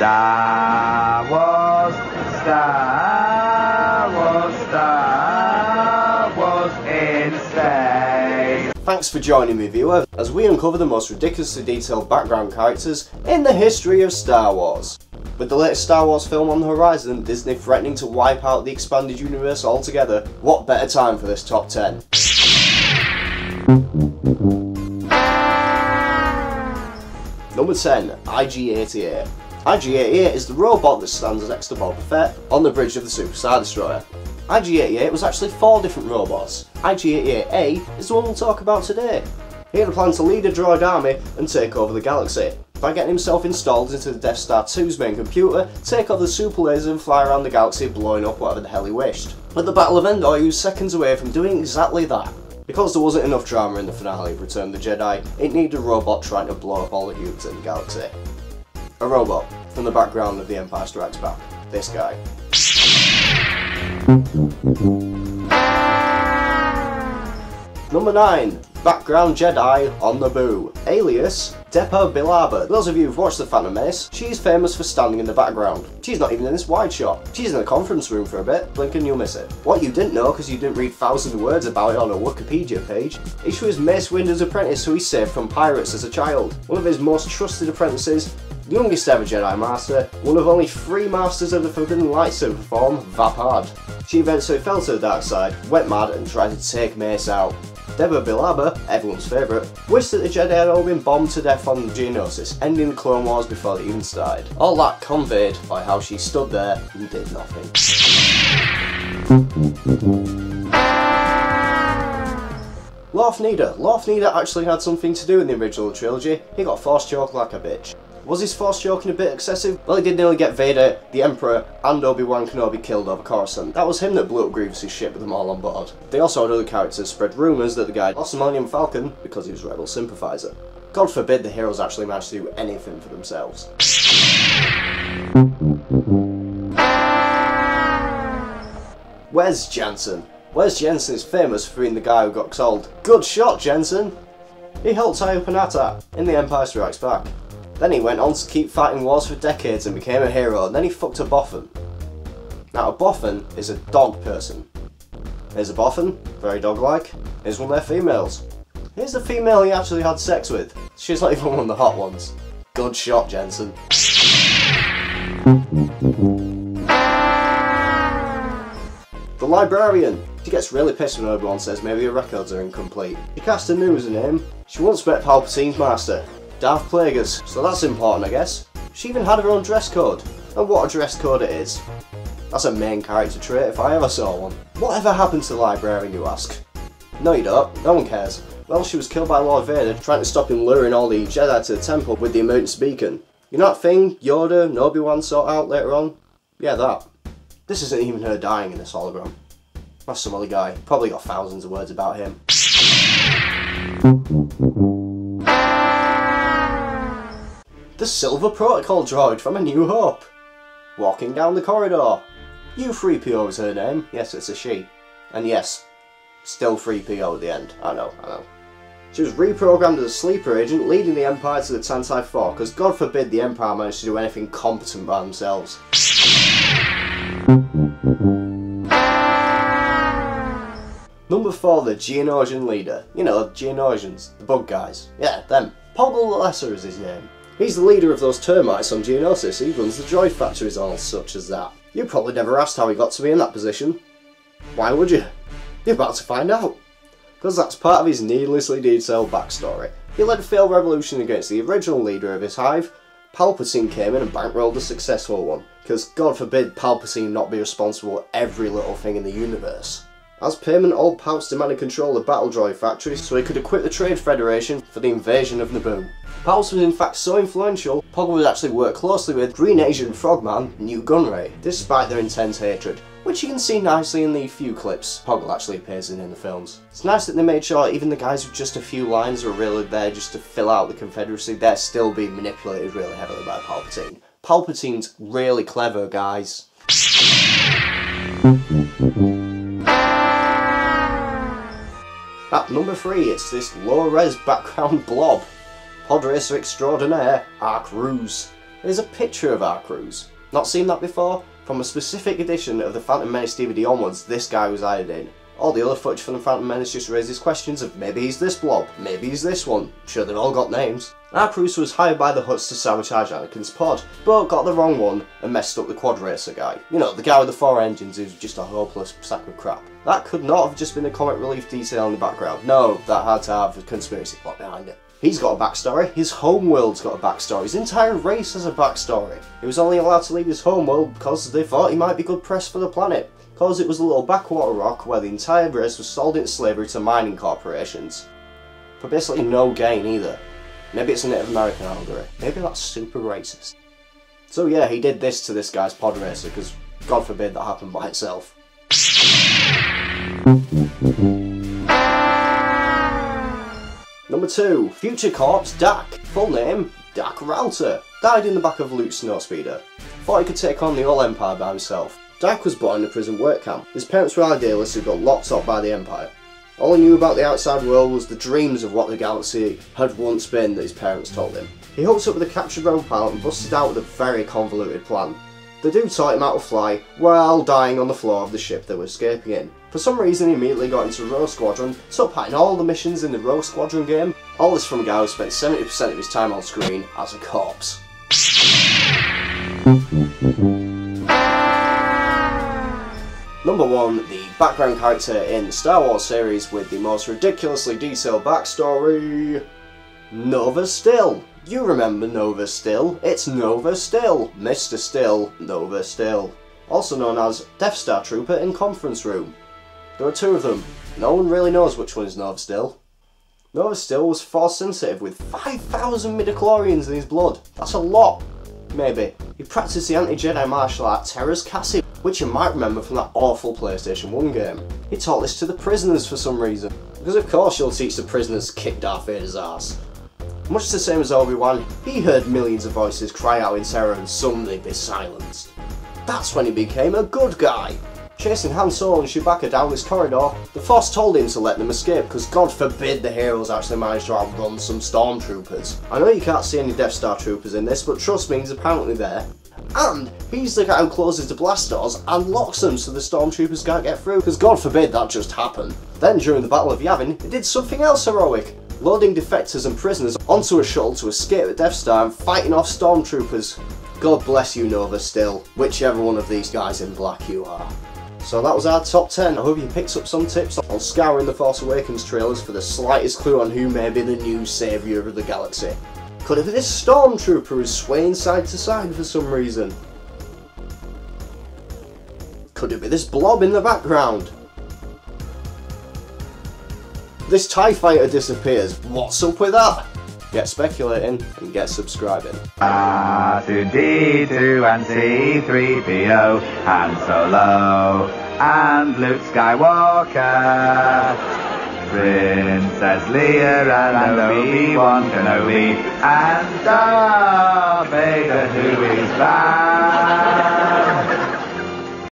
Star Wars, Star Wars, Star Wars in space. Thanks for joining me, viewer, as we uncover the most ridiculously detailed background characters in the history of Star Wars. With the latest Star Wars film on the horizon, Disney threatening to wipe out the expanded universe altogether, what better time for this top 10? Number 10, IG-88. IG-88 is the robot that stands next to Boba Fett on the bridge of the Super Star Destroyer. IG-88 was actually 4 different robots. IG-88A is the one we'll talk about today. He had a plan to lead a droid army and take over the galaxy by getting himself installed into the Death Star 2's main computer, take off the super laser and fly around the galaxy blowing up whatever the hell he wished. But the Battle of Endor, he was seconds away from doing exactly that. Because there wasn't enough drama in the finale of Return of the Jedi, it needed a robot trying to blow up all the humans in the galaxy. A robot from the background of The Empire Strikes Back. This guy. Number 9. Background Jedi on Naboo, alias Depa Billaba. Those of you who've watched The Phantom Menace, she's famous for standing in the background. She's not even in this wide shot. She's in the conference room for a bit, blink and you'll miss it. What you didn't know, because you didn't read thousands of words about it on a Wikipedia page, is she was Mace Windu's apprentice who he saved from pirates as a child. One of his most trusted apprentices, the youngest ever Jedi Master, one of only 3 Masters of the Forbidden Lightsaber form, Vapad. She eventually fell to the dark side, went mad and tried to take Mace out. Depa Billaba, everyone's favourite, wished that the Jedi had all been bombed to death on Geonosis, ending the Clone Wars before they even started. All that conveyed by how she stood there and did nothing. Lorth Nida. Lorth Nida actually had something to do in the original trilogy. He got force choked like a bitch. Was his force choking a bit excessive? Well, he did nearly get Vader, the Emperor, and Obi-Wan Kenobi killed over Coruscant. That was him that blew up Grievous' ship with them all on board. They also had other characters spread rumours that the guy lost the Millennium Falcon because he was a rebel sympathiser. God forbid the heroes actually managed to do anything for themselves. Wes Jansen. Wes Jansen is famous for being the guy who got told, "Good shot, Jensen!" He helped tie up an AT-AT in The Empire Strikes Back. Then he went on to keep fighting wars for decades and became a hero, and then he fucked a boffin. Now a boffin is a dog person. Here's a boffin, very dog-like. Here's one of their females. Here's the female he actually had sex with. She's not even one of the hot ones. Good shot, Jensen. The Librarian. She gets really pissed when Obi-Wan says maybe the records are incomplete. She cast a new as a name. She once met Palpatine's master, Darth Plagueis, so that's important I guess. She even had her own dress code. And what a dress code it is. That's a main character trait if I ever saw one. Whatever happened to the Librarian, you ask? No you don't, no one cares. Well, she was killed by Lord Vader trying to stop him luring all the Jedi to the temple with the emergency beacon. You know that thing Yoda and Obi-Wan sort out later on? Yeah, that. This isn't even her dying in this hologram. That's some other guy, probably got thousands of words about him. The Silver Protocol droid from A New Hope. Walking down the corridor. U-3PO is her name. Yes, it's a she. And yes, still 3PO at the end. I know. She was reprogrammed as a sleeper agent, leading the Empire to the Tantive 4, because God forbid the Empire managed to do anything competent by themselves. Number 4, the Geonosian leader. You know, Geonosians, the bug guys. Yeah, them. Poggle the Lesser is his name. He's the leader of those termites on Geonosis. He runs the droid factories and all such as that. You probably never asked how he got to be in that position. Why would you? You're about to find out. Because that's part of his needlessly detailed backstory. He led a failed revolution against the original leader of his hive. Palpatine came in and bankrolled a successful one. Because God forbid Palpatine not be responsible for every little thing in the universe. As payment, old Palps demanded control of battle droid factories so he could equip the Trade Federation for the invasion of Naboo. Palps was in fact so influential, Poggle would actually work closely with Green Asian Frogman, Newt Gunray, despite their intense hatred, which you can see nicely in the few clips Poggle actually appears in the films. It's nice that they made sure even the guys with just a few lines are really there just to fill out the Confederacy, they're still being manipulated really heavily by Palpatine. Palpatine's really clever, guys. At number 3, it's this low-res background blob. Podracer extraordinaire, Ark Ruse. There's a picture of R-Cruz. Not seen that before? From a specific edition of the Phantom Menace DVD onwards, this guy was added in. All the other footage from the Phantom Menace just raises questions of maybe he's this blob, maybe he's this one. Sure, they've all got names. R-Cruz was hired by the Hutts to sabotage Anakin's pod, but got the wrong one and messed up the quad racer guy. You know, the guy with the 4 engines who's just a hopeless sack of crap. That could not have just been a comic relief detail in the background. No, that had to have a conspiracy plot behind it. He's got a backstory, his homeworld's got a backstory, his entire race has a backstory. He was only allowed to leave his homeworld because they thought he might be good press for the planet. Because it was a little backwater rock where the entire race was sold into slavery to mining corporations. For basically no gain either. Maybe it's a Native American allegory. Maybe that's super racist. So yeah, he did this to this guy's pod racer because God forbid that happened by itself. Number 2. Future Corpse Dak. Full name, Dak Router. Died in the back of Luke's snowspeeder. Thought he could take on the whole Empire by himself. Dak was born in a prison work camp. His parents were idealists who got locked up by the Empire. All he knew about the outside world was the dreams of what the galaxy had once been that his parents told him. He hooked up with a captured rogue pilot and busted out with a very convoluted plan. The dude taught him how to fly while dying on the floor of the ship they were escaping in. For some reason he immediately got into Rogue Squadron, took part in all the missions in the Rogue Squadron game. All this from a guy who spent 70% of his time on screen as a corpse. Number 1, the background character in the Star Wars series with the most ridiculously detailed backstory, Nova Still. You remember Nova Still? It's Nova Still. Mr. Still, Nova Still. Also known as Death Star Trooper in Conference Room. There are 2 of them. No one really knows which one is Nova Still. Nova Still was force sensitive with 5,000 midichlorians in his blood. That's a lot. Maybe. He practiced the anti-Jedi martial art Terra's Cassie, which you might remember from that awful PlayStation 1 game. He taught this to the prisoners for some reason. Because of course you'll teach the prisoners to kick Darth Vader's ass. Much the same as Obi-Wan, he heard millions of voices cry out in terror and suddenly be silenced. That's when he became a good guy. Chasing Han Solo and Chewbacca down this corridor, the Force told him to let them escape because God forbid the heroes actually managed to outrun some stormtroopers. I know you can't see any Death Star troopers in this, but trust me, he's apparently there. And he's the guy who closes the blast doors and locks them so the stormtroopers can't get through, because God forbid that just happened. Then during the Battle of Yavin, he did something else heroic, loading defectors and prisoners onto a shuttle to escape the Death Star and fighting off stormtroopers. God bless you, Nova Still, whichever one of these guys in black you are. So that was our top 10. I hope you picked up some tips on scouring the Force Awakens trailers for the slightest clue on who may be the new saviour of the galaxy. Could it be this stormtrooper who's swaying side to side for some reason? Could it be this blob in the background? This TIE fighter disappears. What's up with that? Get speculating and get subscribing. R2-D2 and C-3PO, Han Solo and Luke Skywalker, Princess Leia and Obi-Wan Kenobi, and Darth Vader who is back.